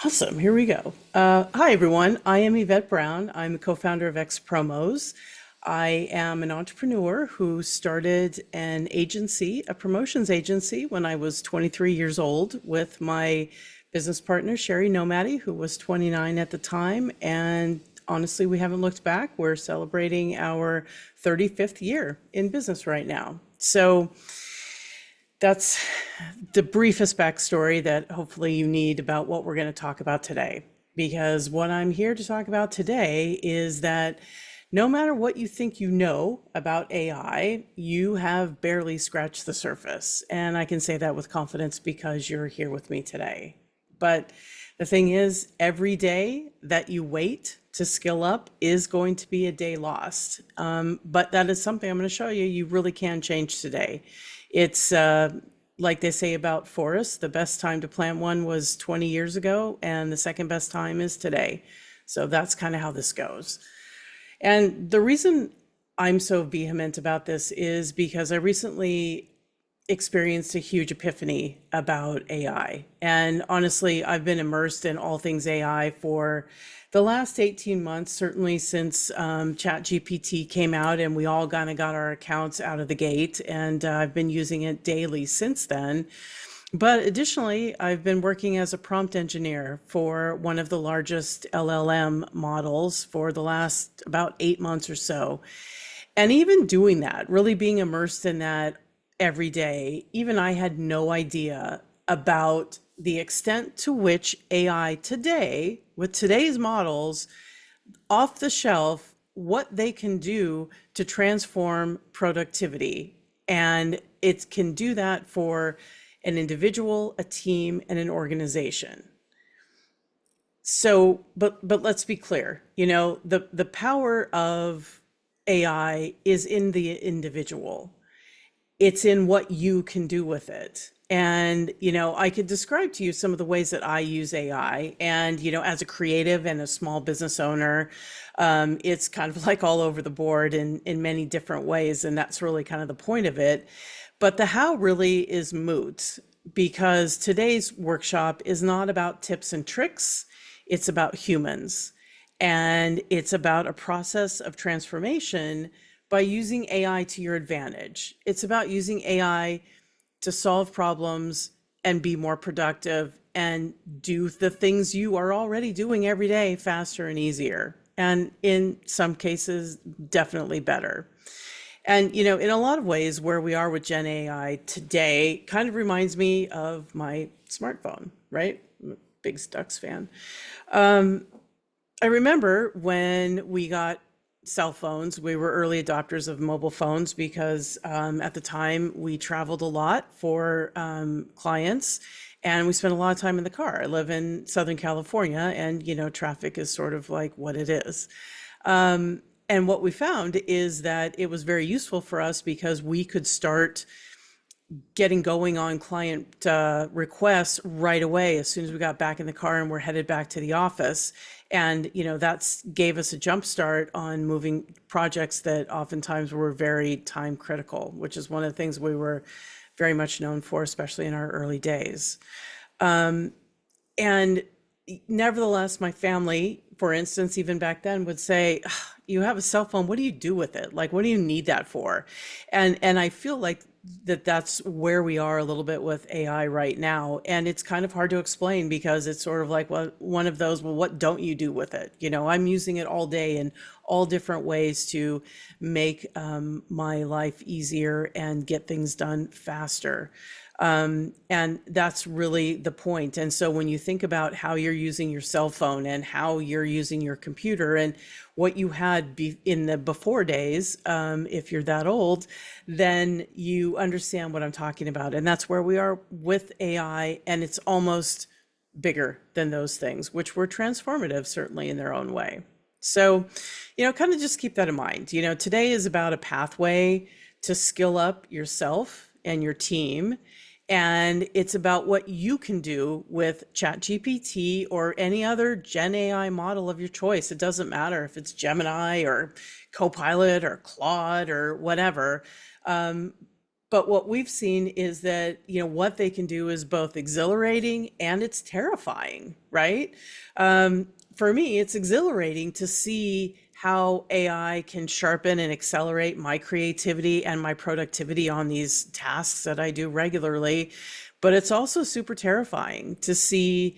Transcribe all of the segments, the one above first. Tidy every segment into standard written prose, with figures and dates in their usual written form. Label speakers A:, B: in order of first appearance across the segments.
A: Awesome. Here we go. Hi, everyone. I am Yvette Brown. I'm the co-founder of X Promos. I am an entrepreneur who started an agency, a promotions agency, when I was 23 years old with my business partner, Sherry Nomadi, who was 29 at the time. And honestly, we haven't looked back. We're celebrating our 35th year in business right now. So that's the briefest backstory that hopefully you need about what we're going to talk about today. Because what I'm here to talk about today is that no matter what you think you know about AI, you have barely scratched the surface. And I can say that with confidence because you're here with me today. But the thing is, every day that you wait to skill up is going to be a day lost. But that is something I'm going to show you you really can change today. It's like they say about forests, the best time to plant one was 20 years ago, and the second best time is today. So that's kind of how this goes. And the reason I'm so vehement about this is because I recently experienced a huge epiphany about AI. And honestly, I've been immersed in all things AI for the last 18 months, certainly since ChatGPT came out and we all kind of got our accounts out of the gate. And I've been using it daily since then. But additionally, I've been working as a prompt engineer for one of the largest LLM models for the last about 8 months or so. And even doing that, really being immersed in that every day, even I had no idea about the extent to which AI today, with today's models, off the shelf, what they can do to transform productivity. And it can do that for an individual, a team, and an organization. So, but let's be clear, the power of AI is in the individual. It's in what you can do with it. And, I could describe to you some of the ways that I use AI. And, as a creative and a small business owner, it's kind of like all over the board in many different ways. And that's really kind of the point of it. But the how really is moot because today's workshop is not about tips and tricks. It's about humans. And it's about a process of transformation by using AI to your advantage. It's about using AI to solve problems and be more productive and do the things you are already doing every day faster and easier. And in some cases, definitely better. And, in a lot of ways, where we are with Gen AI today kind of reminds me of my smartphone, right? I'm a big Ducks fan. I remember when we got cell phones, we were early adopters of mobile phones because at the time we traveled a lot for clients and we spent a lot of time in the car. I live in Southern California and, traffic is sort of like what it is. And what we found is that it was very useful for us because we could start getting going on client requests right away as soon as we got back in the car and we're headed back to the office. And, that's gave us a jump start on moving projects that oftentimes were very time critical, which is one of the things we were very much known for, especially in our early days. And nevertheless, my family, for instance, even back then would say, "Ugh, you have a cell phone, what do you do with it? Like, what do you need that for?" And I feel like that's where we are a little bit with AI right now. And it's kind of hard to explain because it's sort of like, well, one of those, well, what don't you do with it? I'm using it all day in all different ways to make my life easier and get things done faster. And that's really the point. And so when you think about how you're using your cell phone and how you're using your computer and what you had in the before days, if you're that old, then you understand what I'm talking about. And that's where we are with AI. And it's almost bigger than those things, which were transformative, certainly in their own way. So, kind of just keep that in mind. Today is about a pathway to skill up yourself and your team. And it's about what you can do with ChatGPT or any other Gen AI model of your choice. It doesn't matter if it's Gemini or Copilot or Claude or whatever. But what we've seen is that, what they can do is both exhilarating and it's terrifying, right? For me, it's exhilarating to see how AI can sharpen and accelerate my creativity and my productivity on these tasks that I do regularly. But it's also super terrifying to see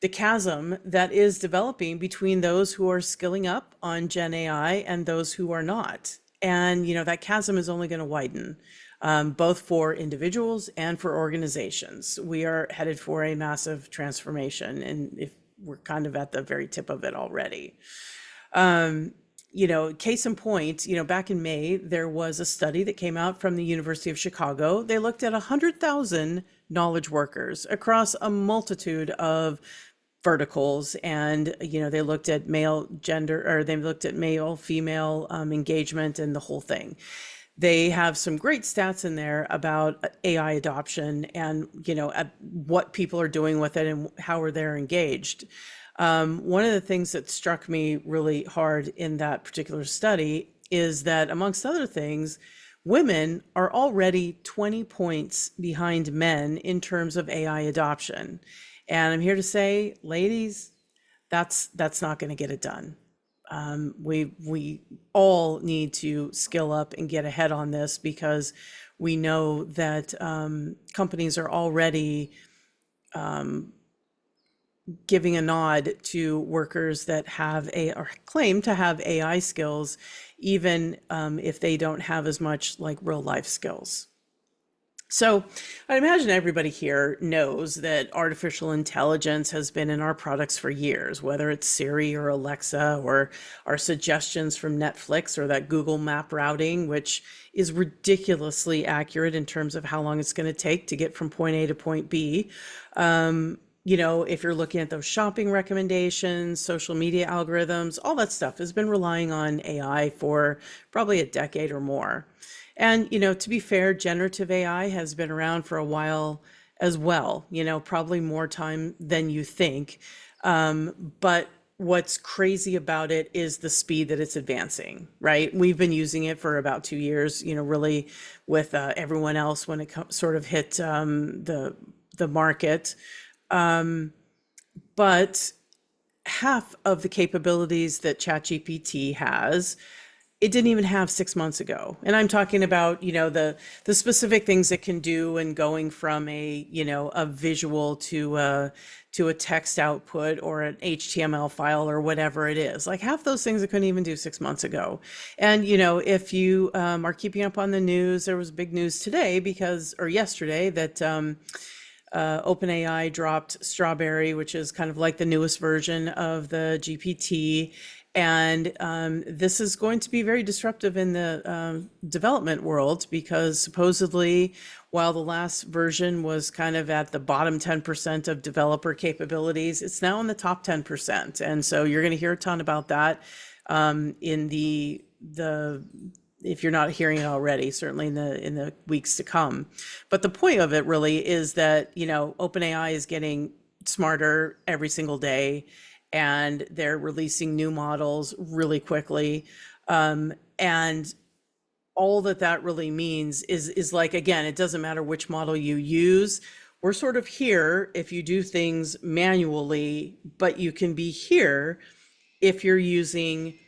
A: the chasm that is developing between those who are skilling up on Gen AI and those who are not. And, that chasm is only going to widen, both for individuals and for organizations. We are headed for a massive transformation, and if we're kind of at the very tip of it already. Case in point, back in May, there was a study that came out from the University of Chicago. They looked at 100,000 knowledge workers across a multitude of verticals, and they looked at male gender, or they looked at male female engagement and the whole thing. They have some great stats in there about AI adoption and what people are doing with it and how are they engaged. One of the things that struck me really hard in that particular study is that, amongst other things, women are already 20 points behind men in terms of AI adoption. And I'm here to say, ladies, that's not going to get it done. We all need to skill up and get ahead on this, because we know that companies are already giving a nod to workers that have or claim to have AI skills, even if they don't have as much like real life skills. So I imagine everybody here knows that artificial intelligence has been in our products for years, whether it's Siri or Alexa or our suggestions from Netflix or that Google map routing, which is ridiculously accurate in terms of how long it's going to take to get from point A to point B. If you're looking at those shopping recommendations, social media algorithms, all that stuff has been relying on AI for probably a decade or more. And, to be fair, generative AI has been around for a while as well, probably more time than you think. But what's crazy about it is the speed that it's advancing, right? We've been using it for about 2 years, really with everyone else when it sort of hit the market. But half of the capabilities that ChatGPT has, it didn't even have 6 months ago. And I'm talking about, the specific things it can do, and going from a visual to a text output or an HTML file or whatever it is. Like half those things it couldn't even do 6 months ago. And, if you are keeping up on the news, there was big news today or yesterday, that OpenAI dropped Strawberry, which is kind of like the newest version of the GPT. And this is going to be very disruptive in the development world, because supposedly, while the last version was kind of at the bottom 10% of developer capabilities, it's now in the top 10%. And so you're going to hear a ton about that in the if you're not hearing it already, certainly in the weeks to come. But the point of it really is that, OpenAI is getting smarter every single day, and they're releasing new models really quickly. And all that really means is like, again, it doesn't matter which model you use. We're sort of here if you do things manually, but you can be here if you're using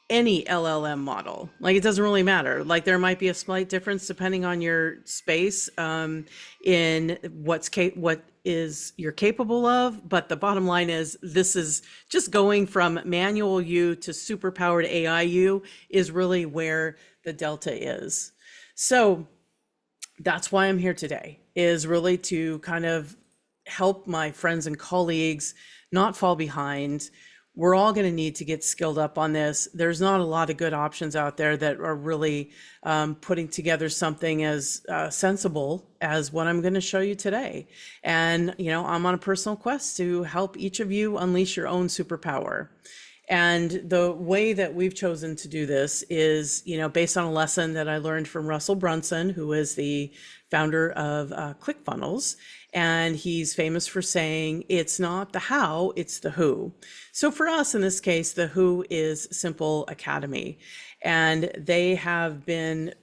A: any LLM model. Like, it doesn't really matter. Like, there might be a slight difference depending on your space in what is you're capable of, but the bottom line is, this is just going from manual U to super powered AI U is really where the delta is. So that's why I'm here today, is really to kind of help my friends and colleagues not fall behind. We're all going to need to get skilled up on this. There's not a lot of good options out there that are really putting together something as sensible as what I'm going to show you today. And, I'm on a personal quest to help each of you unleash your own superpower. And the way that we've chosen to do this is, based on a lesson that I learned from Russell Brunson, who is the founder of ClickFunnels. And he's famous for saying, it's not the how, it's the who. So for us, in this case, the who is Simple Academy. And they have been,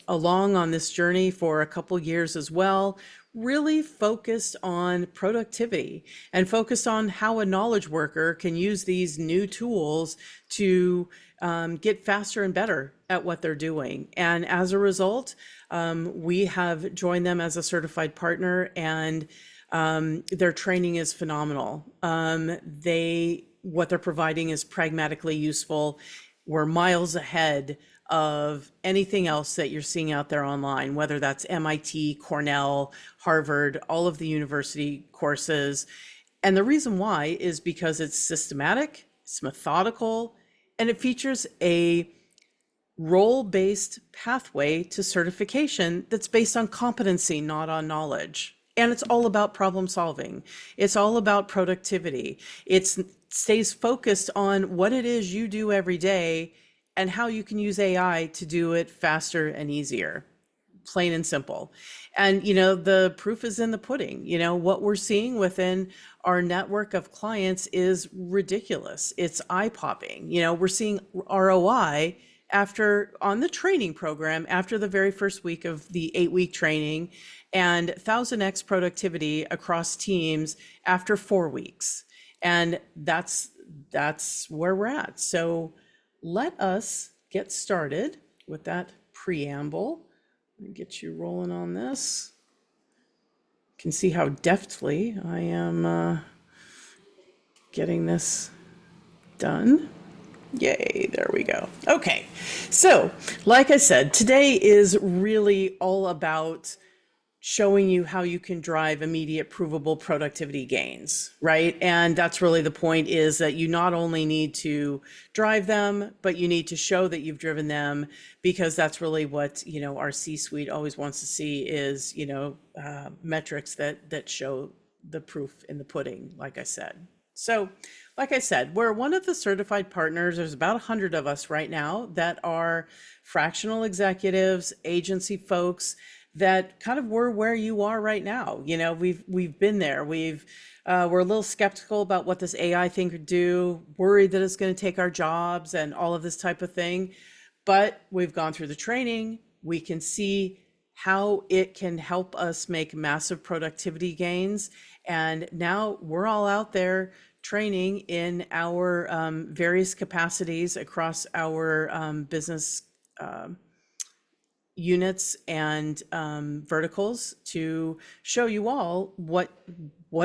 A: along on this journey for a couple years as well, really focused on productivity and focused on how a knowledge worker can use these new tools to get faster and better at what they're doing. And as a result, we have joined them as a certified partner, and their training is phenomenal. What they're providing is pragmatically useful. We're miles ahead of anything else that you're seeing out there online, whether that's MIT, Cornell, Harvard, all of the university courses. And the reason why is because it's systematic, it's methodical, and it features a role-based pathway to certification that's based on competency, not on knowledge. And it's all about problem solving. It's all about productivity. It stays focused on what it is you do every day and how you can use AI to do it faster and easier, plain and simple. And, the proof is in the pudding. What we're seeing within our network of clients is ridiculous. It's eye-popping. We're seeing ROI on the training program after the very first week of the 8-week training, and 1000x productivity across teams after 4 weeks. And that's where we're at. So let us get started with that preamble. Let me get you rolling on this. You can see how deftly I am getting this done. Yay, there we go. Okay, so like I said, today is really all about showing you how you can drive immediate provable productivity gains, right? And that's really the point, is that you not only need to drive them, but you need to show that you've driven them, because that's really what, our C-suite always wants to see is, metrics that show the proof in the pudding, like I said. So, like I said, we're one of the certified partners. There's about 100 of us right now that are fractional executives, agency folks that kind of were where you are right now. We've been there. We're a little skeptical about what this AI thing could do, worried that it's going to take our jobs and all of this type of thing. But we've gone through the training. We can see how it can help us make massive productivity gains. And now we're all out there training in our various capacities across our business units and verticals to show you all what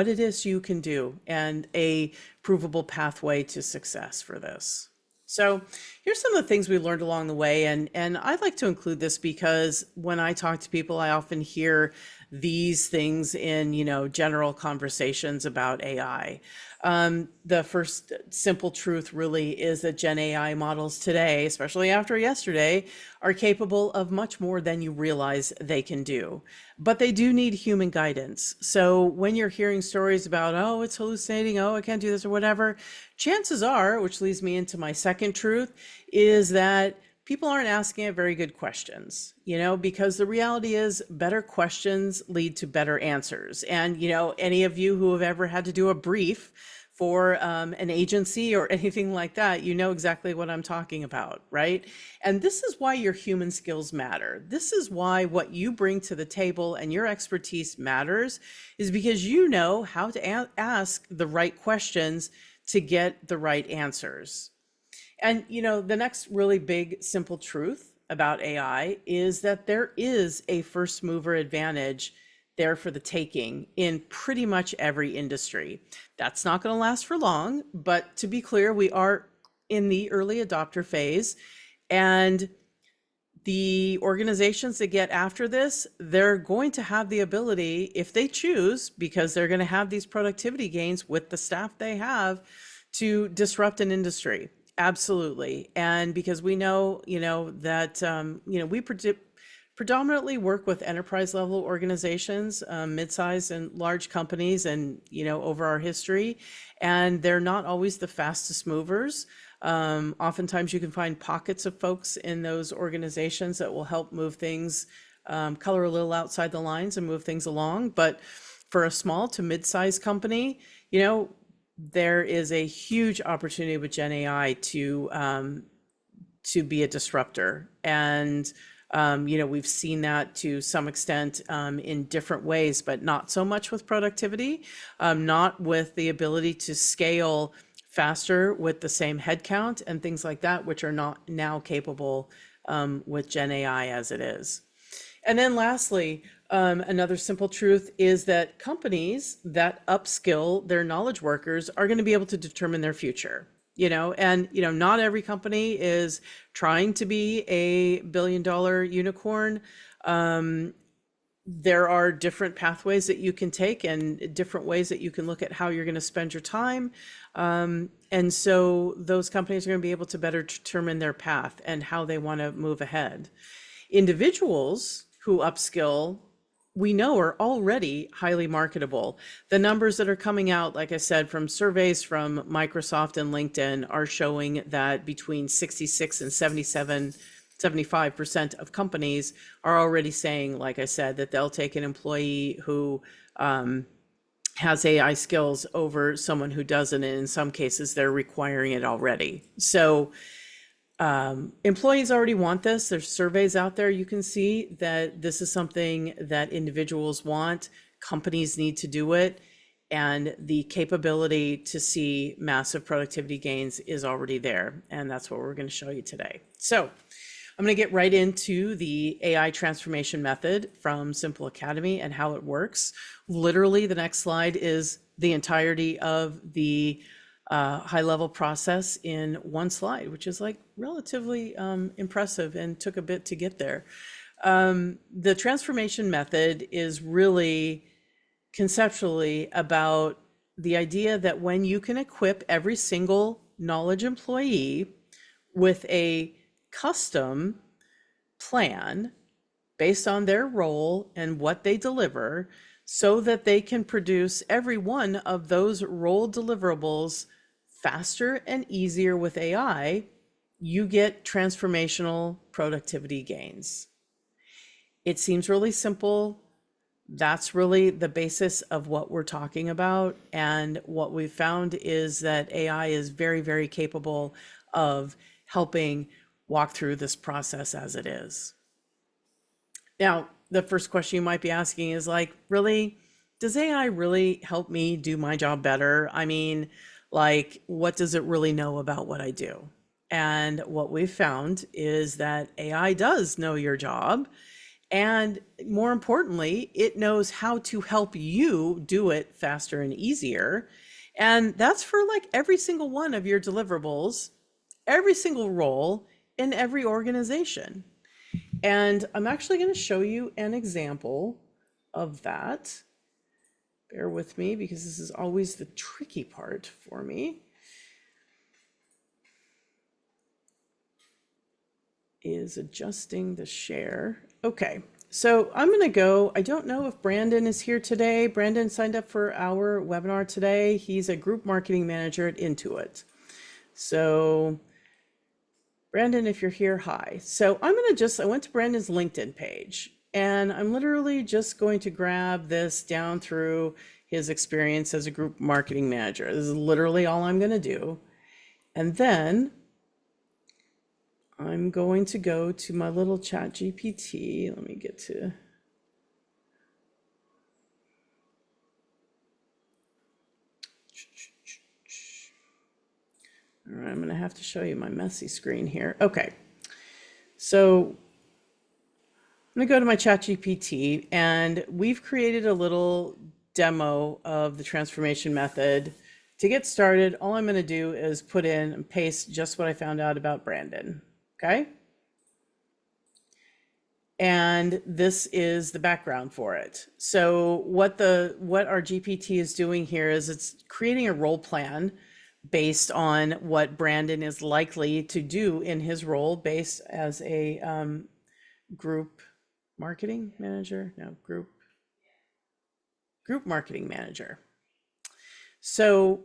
A: it is you can do and a provable pathway to success for this. So here's some of the things we learned along the way. And I like to include this because when I talk to people, I often hear these things in, general conversations about AI. The first simple truth really is that Gen AI models today, especially after yesterday, are capable of much more than you realize they can do. But they do need human guidance. So when you're hearing stories about, oh, it's hallucinating, oh, I can't do this or whatever, chances are, which leads me into my second truth, is that people aren't asking it very good questions, because the reality is better questions lead to better answers. And, any of you who have ever had to do a brief for an agency or anything like that, you know exactly what I'm talking about, right? And this is why your human skills matter. This is why what you bring to the table and your expertise matters, is because you know how to ask the right questions to get the right answers. And, the next really big, simple truth about AI is that there is a first mover advantage there for the taking in pretty much every industry. That's not going to last for long, but to be clear, we are in the early adopter phase, and the organizations that get after this, they're going to have the ability, if they choose, because they're going to have these productivity gains with the staff they have, to disrupt an industry. Absolutely. And because we know, that, we predominantly work with enterprise level organizations, mid-sized and large companies, and, over our history, and they're not always the fastest movers. Oftentimes you can find pockets of folks in those organizations that will help move things, color a little outside the lines and move things along. But for a small to mid-sized company, there is a huge opportunity with Gen AI to be a disruptor. And We've seen that to some extent in different ways, but not so much with productivity, not with the ability to scale faster with the same headcount and things like that, which are not now capable with Gen AI as it is. And then lastly, another simple truth is that companies that upskill their knowledge workers are going to be able to determine their future. Not every company is trying to be a billion-dollar unicorn. There are different pathways that you can take and different ways that you can look at how you're going to spend your time. And so those companies are going to be able to better determine their path and how they want to move ahead. Individuals who upskill, we know, are already highly marketable. The numbers that are coming out, like I said, from surveys from Microsoft and LinkedIn are showing that between 66 and 75% of companies are already saying, like I said, that they'll take an employee who has AI skills over someone who doesn't. And in some cases, they're requiring it already. So employees already want this. There's surveys out there. You can see that this is something that individuals want. Companies need to do it. And the capability to see massive productivity gains is already there. And that's what we're going to show you today. So I'm going to get right into the AI transformation method from Simple Academy and how it works. Literally, the next slide is the entirety of the high-level process in one slide, which is like relatively impressive and took a bit to get there. The transformation method is really conceptually about the idea that when you can equip every single knowledge employee with a custom plan based on their role and what they deliver, so that they can produce every one of those role deliverables faster and easier with AI, you get transformational productivity gains. It seems really simple. That's really the basis of what we're talking about. And what we've found is that AI is very, very capable of helping walk through this process as it is. Now, the first question you might be asking is like, really, does AI really help me do my job better? I mean, like, what does it really know about what I do? And what we've found is that AI does know your job. And more importantly, it knows how to help you do it faster and easier. And that's for like every single one of your deliverables, every single role in every organization. And I'm actually going to show you an example of that. Bear with me because this is always the tricky part for me. Is adjusting the share. Okay, so I'm going to go. I don't know if Brandon is here today. Brandon signed up for our webinar today. He's a group marketing manager at Intuit. So Brandon, if you're here, hi. So I went to Brandon's LinkedIn page, and I'm literally just going to grab this down through his experience as a group marketing manager. This is literally all I'm going to do. And then I'm going to go to my little chat GPT. Let me get to. All right, I'm going to have to show you my messy screen here. Okay. So I'm going to go to my chat GPT, and we've created a little demo of the transformation method. To get started, all I'm going to do is put in and paste just what I found out about Brandon. Okay. And this is the background for it. So what our GPT is doing here is it's creating a role plan based on what Brandon is likely to do in his role based as a group marketing manager. No, group marketing manager. So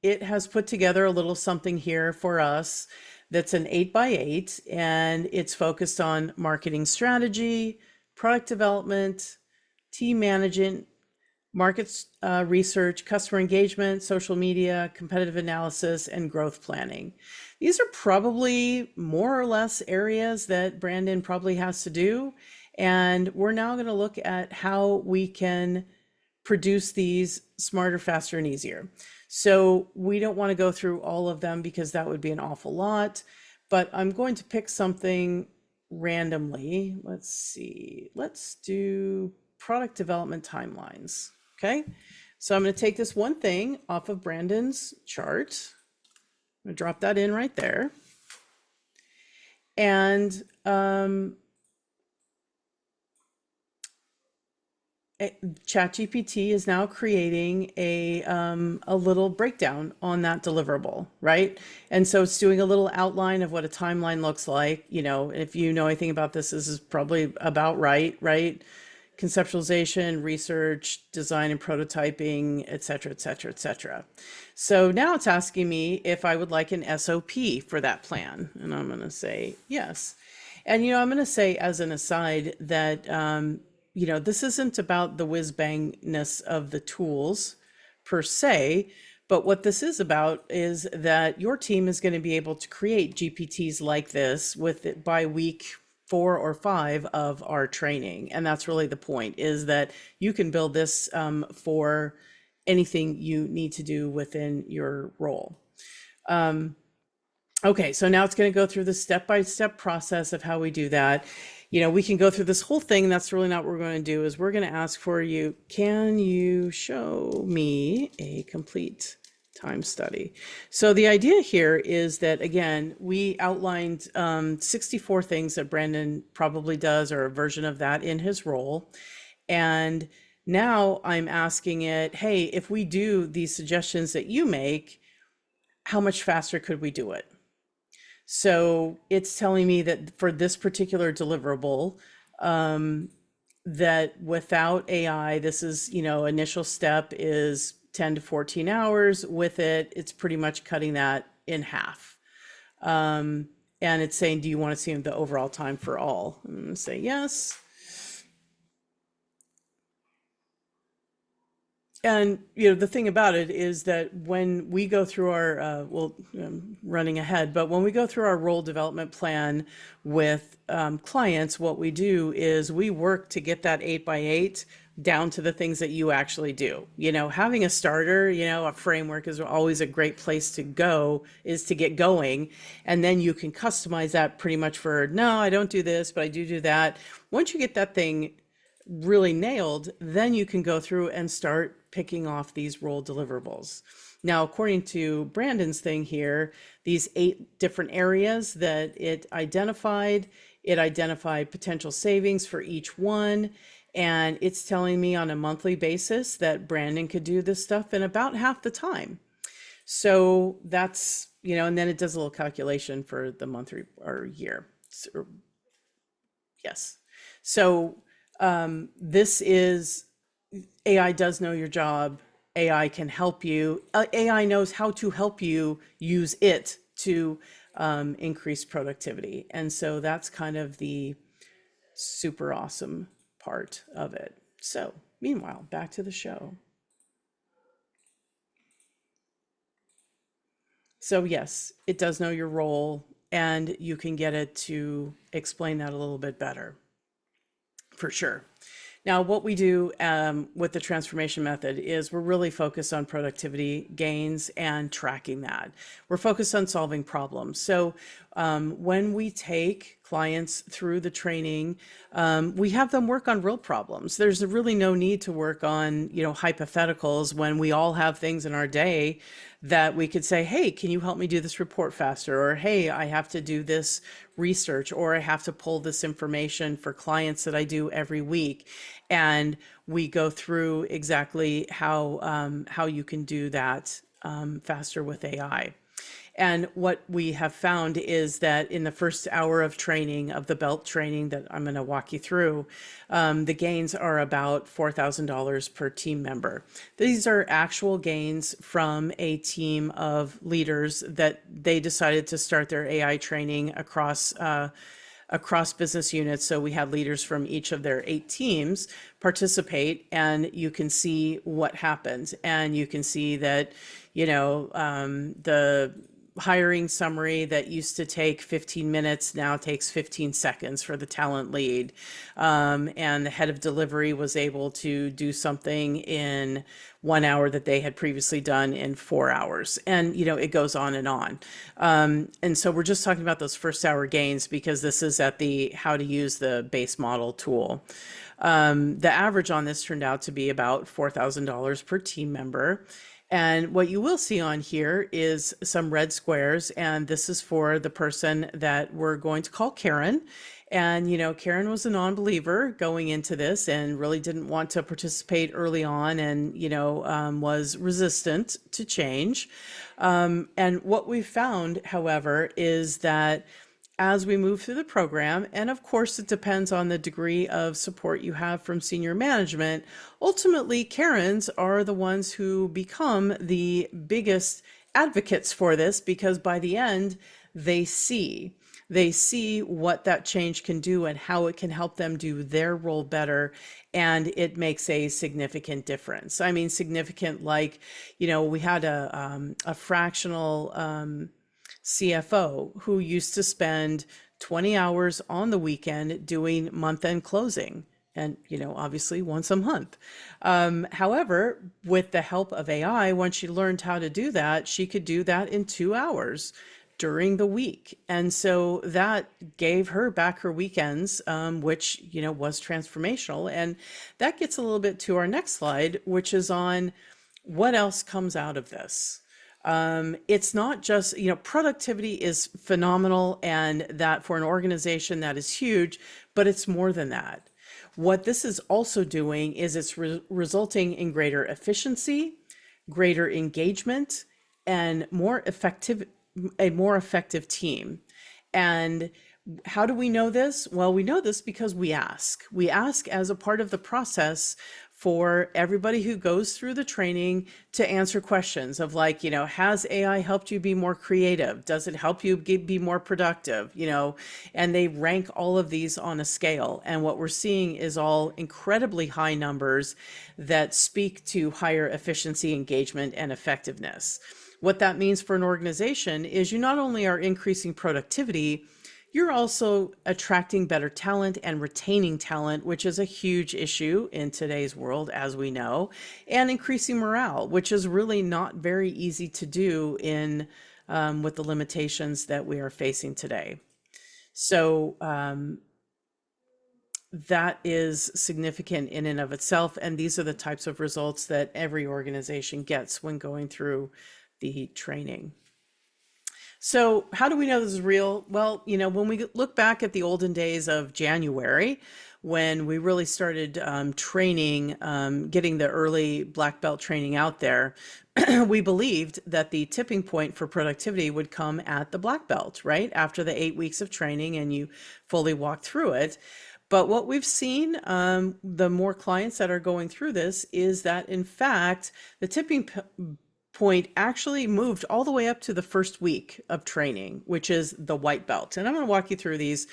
A: it has put together a little something here for us that's an 8x8, and it's focused on marketing strategy, product development, team management, market research, customer engagement, social media, competitive analysis, and growth planning. These are probably more or less areas that Brandon probably has to do. And we're now going to look at how we can produce these smarter, faster, and easier. So we don't want to go through all of them because that would be an awful lot, but I'm going to pick something randomly. Let's see, let's do product development timelines. Okay, so I'm going to take this one thing off of Brandon's chart. I'm going to drop that in right there. And ChatGPT is now creating a little breakdown on that deliverable, right? And so it's doing a little outline of what a timeline looks like. You know, if you know anything about this, this is probably about right, right? Conceptualization, research, design and prototyping, et cetera, et cetera, et cetera. So now it's asking me if I would like an SOP for that plan. And I'm going to say yes. And, you know, I'm going to say as an aside that, you know, this isn't about the whiz bangness of the tools per se, but what this is about is that your team is going to be able to create GPTs like this with it by week 4 or 5 of our training. And that's really the point, is that you can build this for anything you need to do within your role. Okay, so now it's going to go through the step-by-step process of how we do that. You know, we can go through this whole thing. That's really not what we're going to do. Is we're going to ask for you, can you show me a complete time study? So the idea here is that, again, we outlined 64 things that Brandon probably does, or a version of that in his role. And now I'm asking it, hey, if we do these suggestions that you make, how much faster could we do it? So it's telling me that for this particular deliverable, that without AI, this is, you know, initial step is 10 to 14 hours. With it, it's pretty much cutting that in half. And it's saying, do you want to see the overall time for all? I'm going to say yes. And, you know, the thing about it is that when we go through our, running ahead, but when we go through our role development plan with clients, what we do is we work to get that 8x8 down to the things that you actually do. You know, having a starter, you know, a framework is always a great place to go, is to get going. And then you can customize that pretty much for, no, I don't do this, but I do that. Once you get that thing really nailed, then you can go through and start picking off these role deliverables. Now, according to Brandon's thing here, these 8 different areas that it identified potential savings for each one. And it's telling me on a monthly basis that Brandon could do this stuff in about half the time. So that's, you know, and then it does a little calculation for the month or year. So, yes. So this is, AI does know your job. AI can help you. AI knows how to help you use it to increase productivity. And so that's kind of the super awesome part of it. So meanwhile, back to the show. So yes, it does know your role, and you can get it to explain that a little bit better, for sure. Now, what we do with the transformation method is we're really focused on productivity gains and tracking that. We're focused on solving problems. So when we take clients through the training, we have them work on real problems. There's really no need to work on, you know, hypotheticals when we all have things in our day that we could say, hey, can you help me do this report faster? Or, hey, I have to do this research, or I have to pull this information for clients that I do every week. And we go through exactly how you can do that faster with AI. And what we have found is that in the first hour of training, of the belt training that I'm going to walk you through, the gains are about $4,000 per team member. These are actual gains from a team of leaders that they decided to start their AI training across across business units. So we had leaders from each of their 8 teams participate, and you can see what happens. And you can see that, the hiring summary that used to take 15 minutes now takes 15 seconds for the talent lead. And the head of delivery was able to do something in 1 hour that they had previously done in 4 hours. And, it goes on and on. And so we're just talking about those first hour gains because this is at the how to use the base model tool. The average on this turned out to be about $4,000 per team member. And what you will see on here is some red squares, and this is for the person that we're going to call Karen. And, Karen was a non-believer going into this and really didn't want to participate early on and, was resistant to change. And what we found, however, is that as we move through the program, and of course it depends on the degree of support you have from senior management, ultimately Karens are the ones who become the biggest advocates for this because by the end they see what that change can do and how it can help them do their role better. And it makes a significant difference. I mean, significant, like, we had a fractional CFO who used to spend 20 hours on the weekend doing month-end closing and, obviously once a month. However, with the help of AI, once she learned how to do that, she could do that in 2 hours during the week. And so that gave her back her weekends, which, was transformational. And that gets a little bit to our next slide, which is on what else comes out of this. It's not just, productivity is phenomenal and that for an organization that is huge, but it's more than that. What this is also doing is it's resulting in greater efficiency, greater engagement, and a more effective team. And how do we know this? Well, we know this because we ask. We ask as a part of the process for everybody who goes through the training to answer questions of like, has AI helped you be more creative? Does it help you be more productive? And they rank all of these on a scale. And what we're seeing is all incredibly high numbers that speak to higher efficiency, engagement, and effectiveness. What that means for an organization is you not only are increasing productivity, you're also attracting better talent and retaining talent, which is a huge issue in today's world, as we know, and increasing morale, which is really not very easy to do in with the limitations that we are facing today. So that is significant in and of itself. And these are the types of results that every organization gets when going through the training. So how do we know this is real? Well, when we look back at the olden days of January, when we really started training, getting the early black belt training out there, we believed that the tipping point for productivity would come at the black belt, right? After the 8 weeks of training and you fully walk through it. But what we've seen, the more clients that are going through this, is that in fact, the tipping point actually moved all the way up to the first week of training, which is the white belt. And I'm going to walk you through these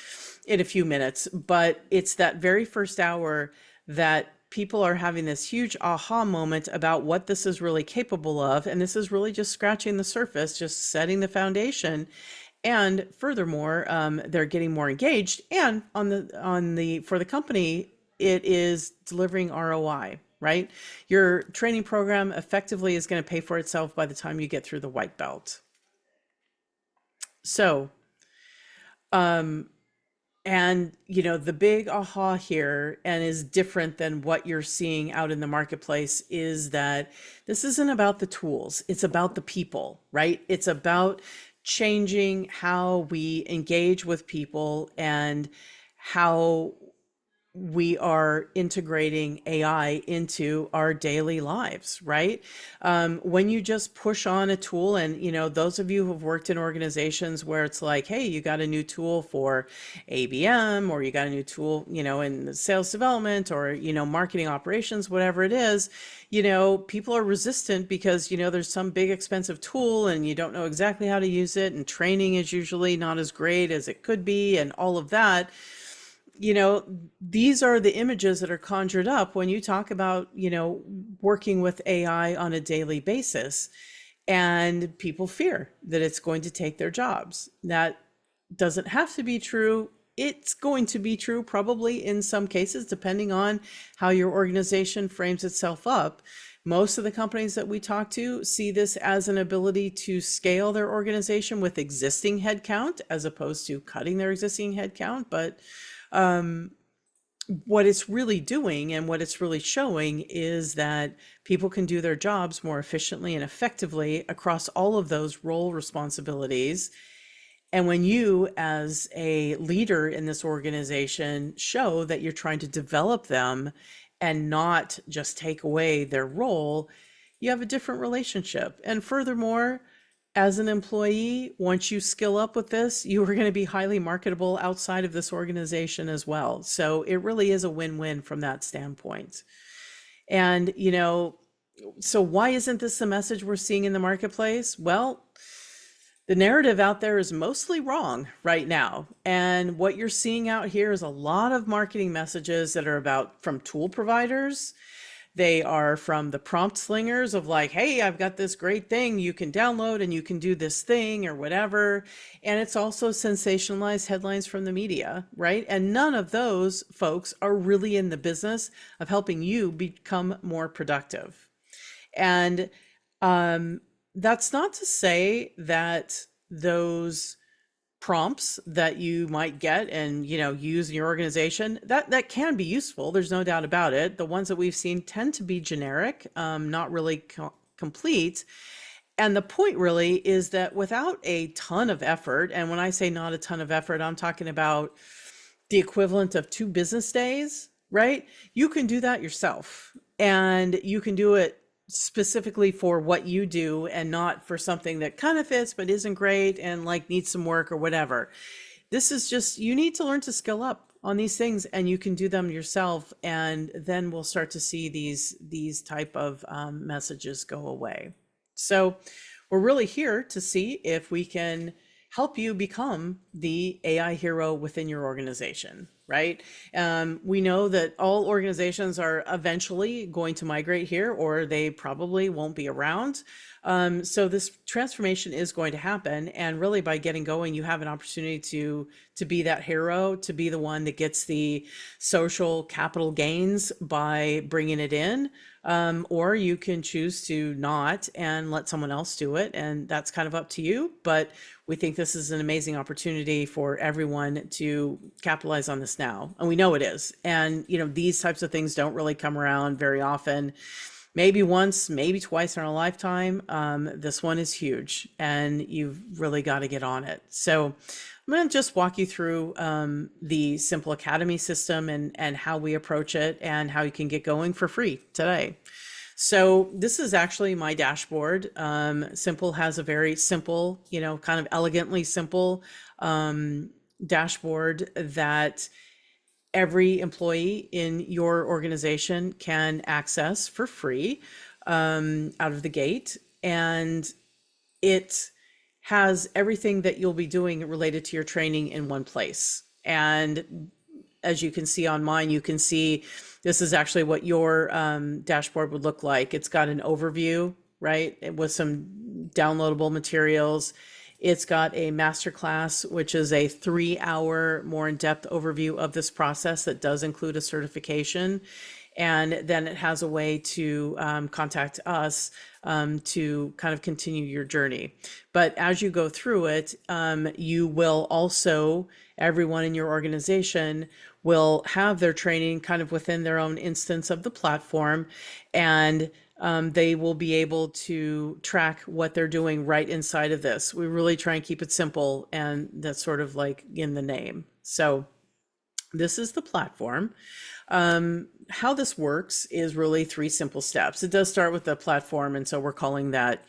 A: in a few minutes, but it's that very first hour that people are having this huge aha moment about what this is really capable of. And this is really just scratching the surface, just setting the foundation. And furthermore, they're getting more engaged. And for the company, it is delivering ROI. Right? Your training program effectively is going to pay for itself by the time you get through the white belt. So, and the big aha here, and is different than what you're seeing out in the marketplace, is that this isn't about the tools. It's about the people, right? It's about changing how we engage with people and how we are integrating AI into our daily lives, right? When you just push on a tool, and those of you who've worked in organizations where it's like, hey, you got a new tool for ABM, or you got a new tool, in sales development, or marketing operations, whatever it is, people are resistant because there's some big expensive tool and you don't know exactly how to use it, and training is usually not as great as it could be, and all of that. These are the images that are conjured up when you talk about, working with AI on a daily basis. And people fear that it's going to take their jobs. That doesn't have to be true. It's going to be true probably in some cases, depending on how your organization frames itself up. Most of the companies that we talk to see this as an ability to scale their organization with existing headcount as opposed to cutting their existing headcount. But what it's really doing and what it's really showing is that people can do their jobs more efficiently and effectively across all of those role responsibilities. And when you, as a leader in this organization, show that you're trying to develop them and not just take away their role, you have a different relationship. And furthermore, as an employee, once you skill up with this, you are going to be highly marketable outside of this organization as well. So it really is a win-win from that standpoint. And, so why isn't this the message we're seeing in the marketplace? Well, the narrative out there is mostly wrong right now. And what you're seeing out here is a lot of marketing messages that are from tool providers. They are from the prompt slingers of like, hey, I've got this great thing you can download and you can do this thing or whatever. And it's also sensationalized headlines from the media, right? And none of those folks are really in the business of helping you become more productive. And that's not to say that those prompts that you might get and use in your organization, that can be useful, there's no doubt about it. The ones that we've seen tend to be generic, not really complete. And the point really is that without a ton of effort, and when I say not a ton of effort, I'm talking about the equivalent of 2 business days, right? You can do that yourself, and you can do it specifically for what you do and not for something that kind of fits but isn't great and like needs some work or whatever. This is just, you need to learn to skill up on these things, and you can do them yourself, and then we'll start to see these type of messages go away. So we're really here to see if we can help you become the AI hero within your organization, right? We know that all organizations are eventually going to migrate here, or they probably won't be around. So this transformation is going to happen. And really, by getting going, you have an opportunity to be that hero, to be the one that gets the social capital gains by bringing it in. Or you can choose to not and let someone else do it. And that's kind of up to you. But we think this is an amazing opportunity for everyone to capitalize on this now. And we know it is. And, these types of things don't really come around very often. Maybe once, maybe twice in a lifetime. This one is huge, and you've really got to get on it. So I'm going to just walk you through the Simple Academy system and how we approach it and how you can get going for free today. So this is actually my dashboard. Simple has a very simple, kind of elegantly simple dashboard that every employee in your organization can access for free out of the gate. And it has everything that you'll be doing related to your training in one place. And as you can see on mine, you can see this is actually what your dashboard would look like. It's got an overview, right, with some downloadable materials. It's got a masterclass, which is a 3-hour more in-depth overview of this process that does include a certification. And then it has a way to contact us to kind of continue your journey. But as you go through it, you will also, everyone in your organization will have their training kind of within their own instance of the platform, and they will be able to track what they're doing right inside of this. We really try and keep it simple, and that's sort of like in the name. So This is the platform. How this works is really three simple steps. It does start with the platform, and so we're calling that,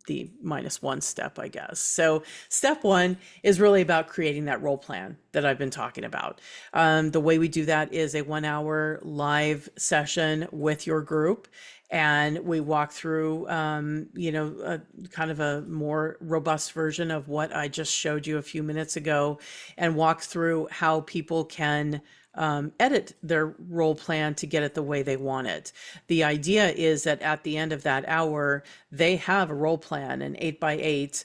A: the -1 step, I guess. So step one is really about creating that role plan that I've been talking about. The way we do that is a 1 hour live session with your group. And we walk through, a kind of a more robust version of what I just showed you a few minutes ago, and walk through how people can edit their role plan to get it the way they want it. The idea is that at the end of that hour, they have a role plan, an 8x8,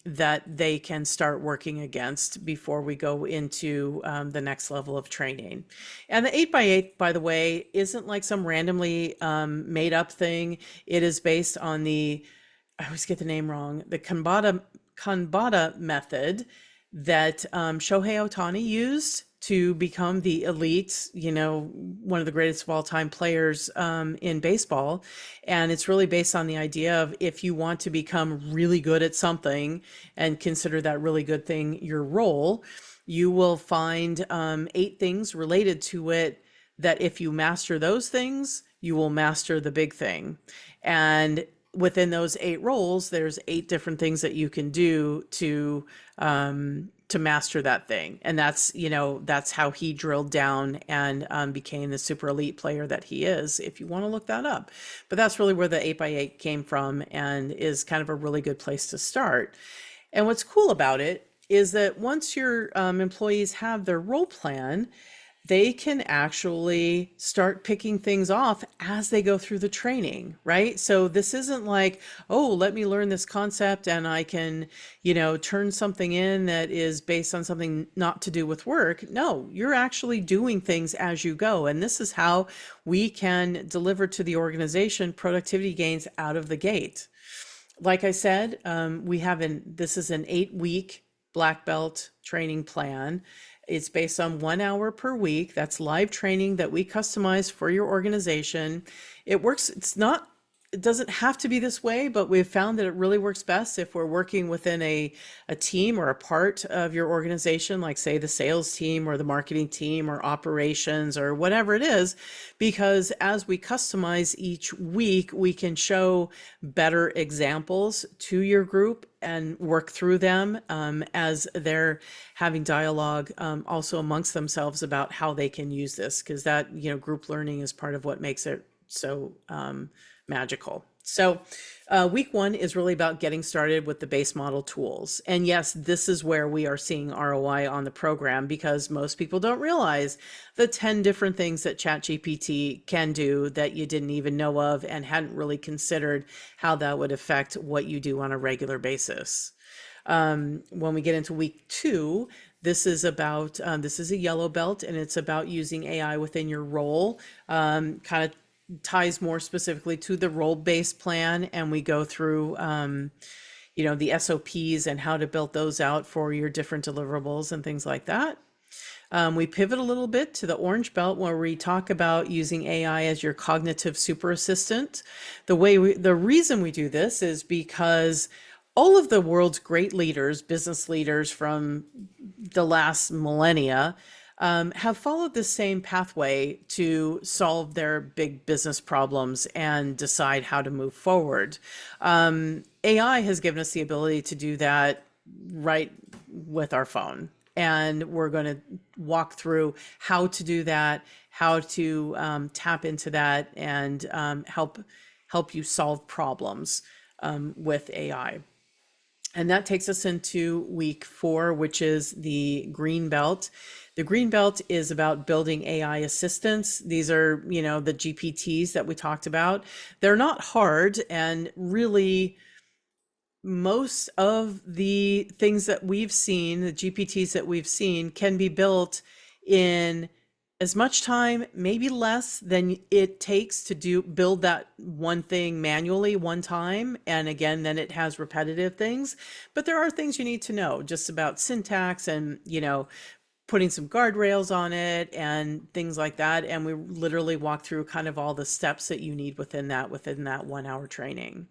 A: that they can start working against before we go into the next level of training. And the 8x8, by the way, isn't like some randomly made up thing. It is based on I always get the name wrong, the Kanbata method that Shohei Ohtani used to become the elite, one of the greatest of all time players in baseball. And it's really based on the idea of, if you want to become really good at something and consider that really good thing your role, you will find 8 things related to it that if you master those things, you will master the big thing. And within those 8 roles, there's 8 different things that you can do to master that thing. And that's how he drilled down and became the super elite player that he is, if you want to look that up. But that's really where the 8x8 came from, and is kind of a really good place to start. And what's cool about it is that once your employees have their role plan, they can actually start picking things off as they go through the training, right? So this isn't like, oh, let me learn this concept and I can, turn something in that is based on something not to do with work. No, you're actually doing things as you go. And this is how we can deliver to the organization productivity gains out of the gate. Like I said, this is an 8-week black belt training plan. It's based on 1 hour per week. That's live training that we customize for your organization. It works. It doesn't have to be this way, but we've found that it really works best if we're working within a team or a part of your organization, like say the sales team or the marketing team or operations or whatever it is, because as we customize each week, we can show better examples to your group and work through them as they're having dialogue also amongst themselves about how they can use this, because that, group learning is part of what makes it so magical. So week 1 is really about getting started with the base model tools. And yes, this is where we are seeing ROI on the program, because most people don't realize the 10 different things that ChatGPT can do that you didn't even know of and hadn't really considered how that would affect what you do on a regular basis. When we get into week 2, this is a yellow belt, and it's about using AI within your role, kind of ties more specifically to the role-based plan, and we go through the SOPs and how to build those out for your different deliverables and things like that. We pivot a little bit to the orange belt, where we talk about using AI as your cognitive super assistant. The reason we do this is because all of the world's great leaders, business leaders from the last millennia, have followed the same pathway to solve their big business problems and decide how to move forward. AI has given us the ability to do that right with our phone. And we're going to walk through how to do that, how to tap into that, and help you solve problems with AI. And that takes us into week 4, which is the green belt. The green belt is about building AI assistants. These are, the GPTs that we talked about. They're not hard, and really most of the things that we've seen, the GPTs that we've seen, can be built in as much time, maybe less than it takes to build that one thing manually one time. And again, then it has repetitive things, but there are things you need to know just about syntax and, putting some guardrails on it and things like that. And we literally walk through kind of all the steps that you need within that 1 hour training.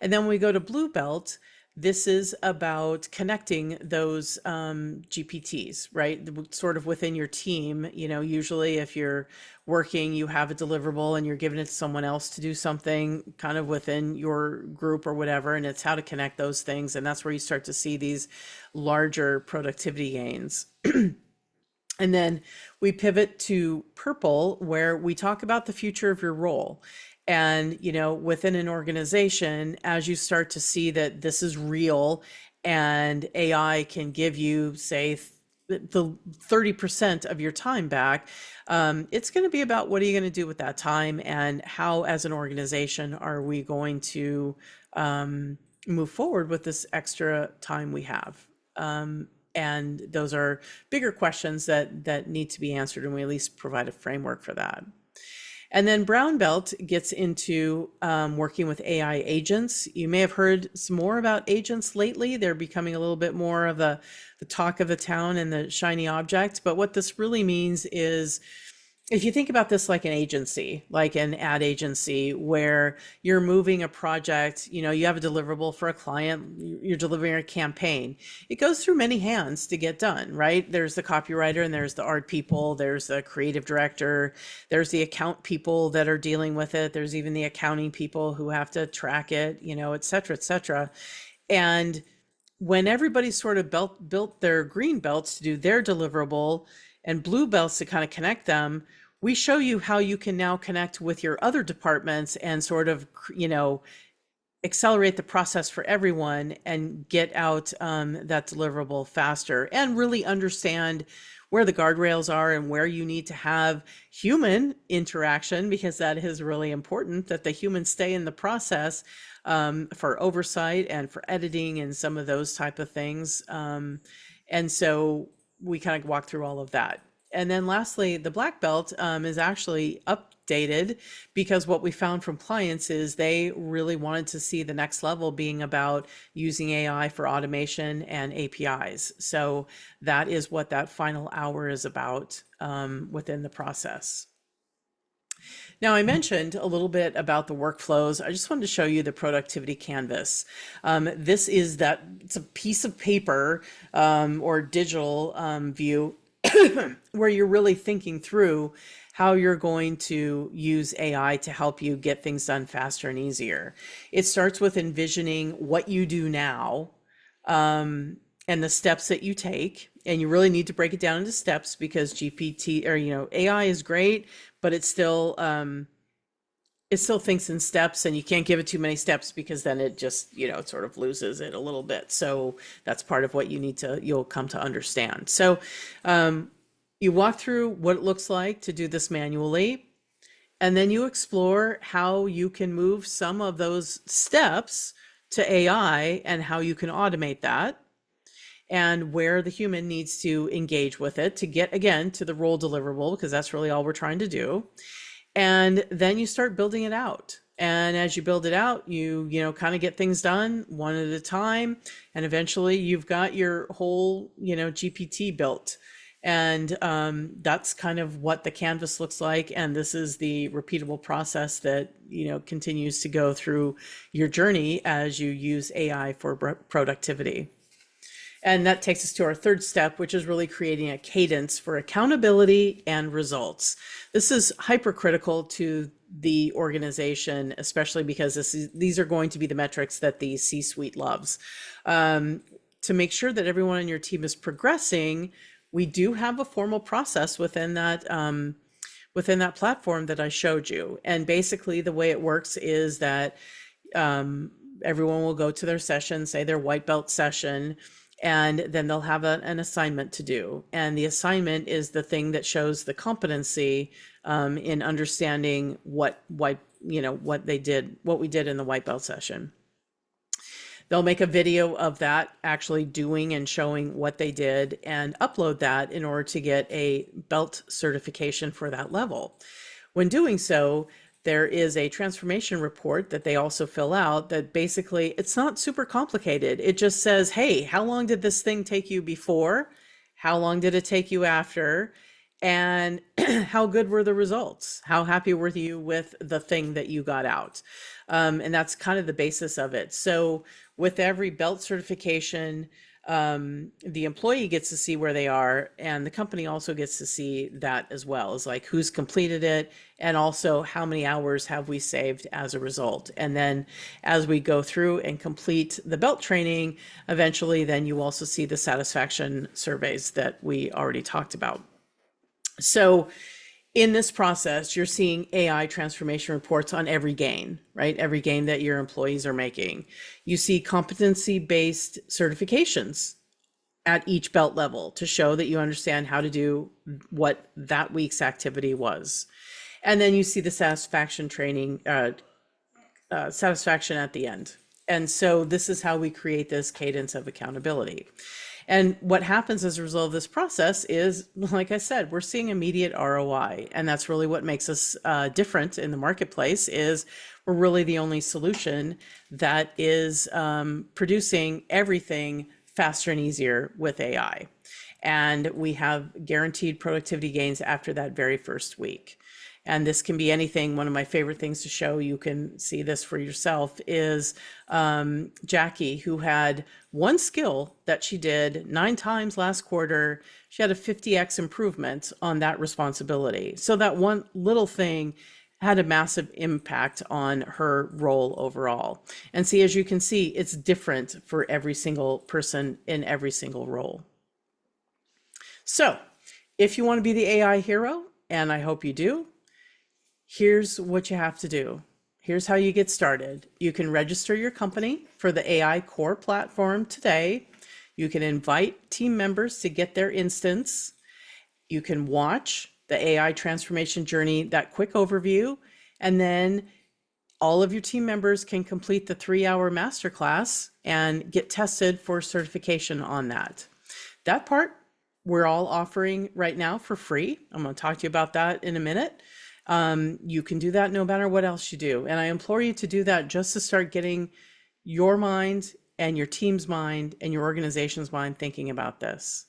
A: And then when we go to blue belt, This is about connecting those GPTs, right? Sort of within your team. Usually if you're working, you have a deliverable and you're giving it to someone else to do something kind of within your group or whatever. And it's how to connect those things. And that's where you start to see these larger productivity gains. And then we pivot to purple, where we talk about the future of your role. And, within an organization, as you start to see that this is real and AI can give you, say, the 30% of your time back, it's going to be about what are you going to do with that time, and how, as an organization, are we going to move forward with this extra time we have. And those are bigger questions that need to be answered, and we at least provide a framework for that. And then brown belt gets into working with AI agents. You may have heard some more about agents lately. They're becoming a little bit more of the talk of the town and the shiny object. But what this really means is, if you think about this like an agency, like an ad agency, where you're moving a project, you have a deliverable for a client, you're delivering a campaign. It goes through many hands to get done, right? There's the copywriter, and there's the art people, there's the creative director, there's the account people that are dealing with it, there's even the accounting people who have to track it, et cetera, et cetera. And when everybody sort of built their green belts to do their deliverable and blue belts to kind of connect them, we show you how you can now connect with your other departments and sort of, accelerate the process for everyone and get out that deliverable faster, and really understand where the guardrails are and where you need to have human interaction, because that is really important, that the humans stay in the process for oversight and for editing and some of those type of things. And so we kind of walk through all of that. And then lastly, the black belt is actually updated, because what we found from clients is they really wanted to see the next level being about using AI for automation and APIs. So that is what that final hour is about within the process. Now, I mentioned a little bit about the workflows. I just wanted to show you the productivity canvas. This is it's a piece of paper or digital view where you're really thinking through how you're going to use AI to help you get things done faster and easier. It starts with envisioning what you do now and the steps that you take. And you really need to break it down into steps, because GPT or, AI is great, but it still thinks in steps, and you can't give it too many steps, because then it just, it sort of loses it a little bit. So that's part of what you'll come to understand. So you walk through what it looks like to do this manually, and then you explore how you can move some of those steps to AI and how you can automate that, and where the human needs to engage with it to get, again, to the role deliverable, because that's really all we're trying to do. And then you start building it out. And as you build it out, you kind of get things done one at a time. And eventually you've got your whole, GPT built. And that's kind of what the canvas looks like. And this is the repeatable process that, continues to go through your journey as you use AI for productivity. And that takes us to our third step, which is really creating a cadence for accountability and results. This is hypercritical to the organization, especially because these are going to be the metrics that the C-suite loves. To make sure that everyone on your team is progressing, we do have a formal process within that platform that I showed you. And basically the way it works is that everyone will go to their session, say their white belt session, and then they'll have an assignment to do. And the assignment is the thing that shows the competency in understanding what we did in the white belt session. They'll make a video of that actually doing and showing what they did, and upload that in order to get a belt certification for that level. When doing so, there is a transformation report that they also fill out that basically, it's not super complicated. It just says, hey, how long did this thing take you before? How long did it take you after? And how good were the results? How happy were you with the thing that you got out? And that's kind of the basis of it. So with every belt certification, the employee gets to see where they are, and the company also gets to see that as well, as like who's completed it, and also how many hours have we saved as a result. And then as we go through and complete the belt training, eventually then you also see the satisfaction surveys that we already talked about. So in this process, you're seeing AI transformation reports on every gain, right? Every gain that your employees are making. You see competency-based certifications at each belt level to show that you understand how to do what that week's activity was. And then you see the satisfaction training, satisfaction at the end. And so this is how we create this cadence of accountability. And what happens as a result of this process is, like I said, we're seeing immediate ROI. And that's really what makes us different in the marketplace, is we're really the only solution that is producing everything faster and easier with AI. And we have guaranteed productivity gains after that very first week. And this can be anything. One of my favorite things to show, you can see this for yourself, is Jackie, who had one skill that she did 9 times last quarter. She had a 50x improvement on that responsibility. So that one little thing had a massive impact on her role overall. And see, as you can see, it's different for every single person in every single role. So if you want to be the AI hero, and I hope you do, here's what you have to do. Here's how you get started. You can register your company for the AI core platform today. You can invite team members to get their instance. You can watch the AI transformation journey, that quick overview, and then all of your team members can complete the 3-hour masterclass and get tested for certification on that. That part we're all offering right now for free. I'm going to talk to you about that in a minute. You can do that no matter what else you do. And I implore you to do that just to start getting your mind and your team's mind and your organization's mind thinking about this.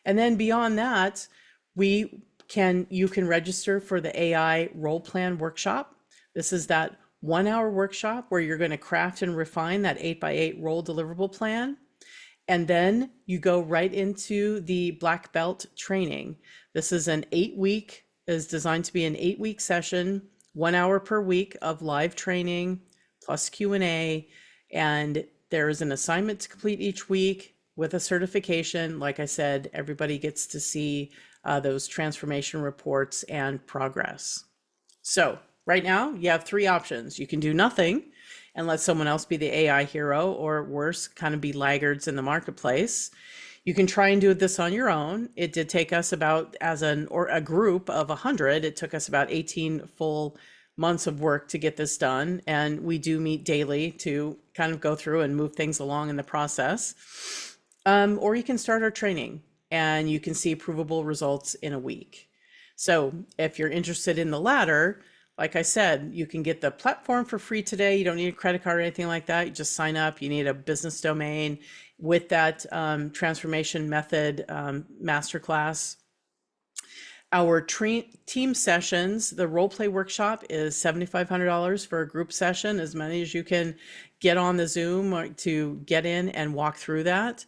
A: And then beyond that, you can register for the AI role plan workshop. This is that 1-hour workshop where you're going to craft and refine that 8x8 role deliverable plan. And then you go right into the black belt training. This is designed to be an 8-week session, 1 hour per week of live training plus Q&A. And there is an assignment to complete each week with a certification. Like I said, everybody gets to see those transformation reports and progress. So right now you have 3 options. You can do nothing and let someone else be the AI hero, or worse, kind of be laggards in the marketplace. You can try and do this on your own. It did take us about, as a group of 100, it took us about 18 full months of work to get this done. And we do meet daily to kind of go through and move things along in the process. Or you can start our training and you can see provable results in a week. So if you're interested in the latter, like I said, you can get the platform for free today. You don't need a credit card or anything like that. You just sign up. You need a business domain with that transformation method masterclass. Our team sessions, the role play workshop is $7,500 for a group session, as many as you can get on the Zoom to get in and walk through that.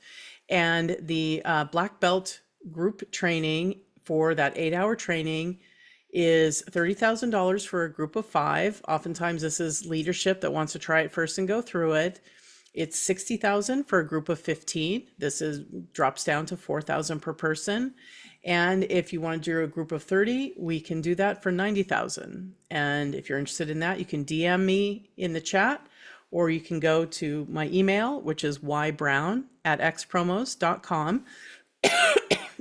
A: And the black belt group training for that 8-hour training is $30,000 for a group of 5. Oftentimes this is leadership that wants to try it first and go through it. It's $60,000 for a group of 15. This drops down to $4,000 per person. And if you want to do a group of 30, we can do that for $90,000. And if you're interested in that, you can DM me in the chat, or you can go to my email, which is ybrown@xpromos.com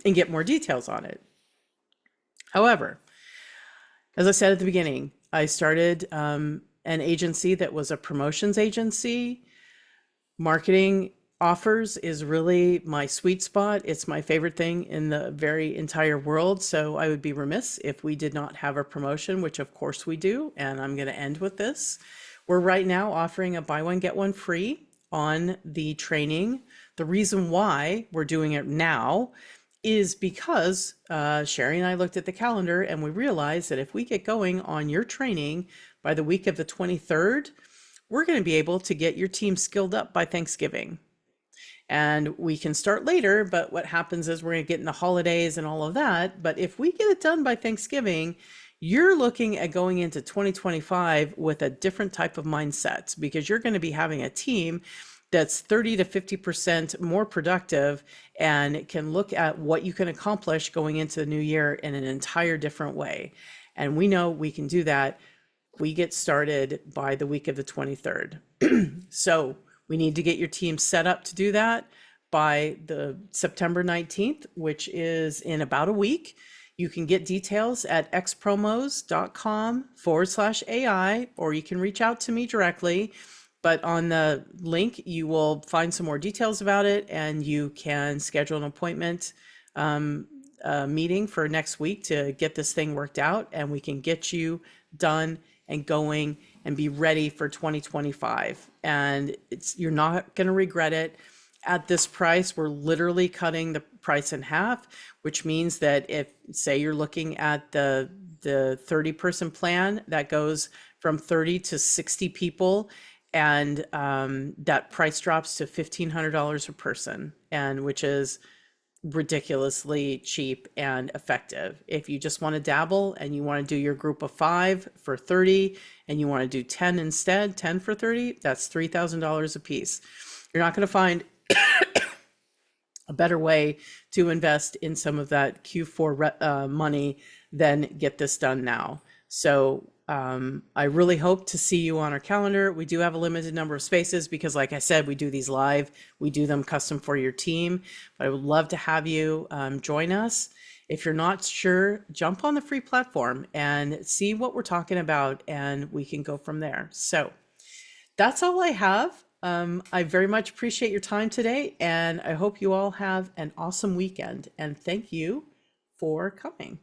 A: and get more details on it. However, as I said at the beginning, I started an agency that was a promotions agency. Marketing offers is really my sweet spot. It's my favorite thing in the very entire world. So I would be remiss if we did not have a promotion, which of course we do. And I'm going to end with this. We're right now offering a buy one, get one free on the training. The reason why we're doing it now is because Sherry and I looked at the calendar and we realized that if we get going on your training by the week of the 23rd, we're going to be able to get your team skilled up by Thanksgiving. And we can start later, but what happens is we're going to get in the holidays and all of that. But if we get it done by Thanksgiving, you're looking at going into 2025 with a different type of mindset, because you're going to be having a team that's 30 to 50% more productive and can look at what you can accomplish going into the new year in an entire different way. And we know we can do that. We get started by the week of the 23rd. So we need to get your team set up to do that by the September 19th, which is in about a week. You can get details at xpromos.com/AI, or you can reach out to me directly. But on the link, you will find some more details about it, and you can schedule an appointment meeting for next week to get this thing worked out, and we can get you done and going and be ready for 2025. And you're not going to regret it. At this price, we're literally cutting the price in half, which means that if, say, you're looking at the 30-person plan, that goes from 30 to 60 people, and that price drops to $1,500 a person, and which is ridiculously cheap and effective. If you just want to dabble and you want to do your group of 5 for 30, and you want to do 10 instead, 10 for 30, that's $3,000 a piece. You're not going to find a better way to invest in some of that Q4 money than get this done now. So I really hope to see you on our calendar. We do have a limited number of spaces because, like I said, we do these live. We do them custom for your team. But I would love to have you join us. If you're not sure, jump on the free platform and see what we're talking about, and we can go from there. So that's all I have. I very much appreciate your time today, and I hope you all have an awesome weekend. And thank you for coming.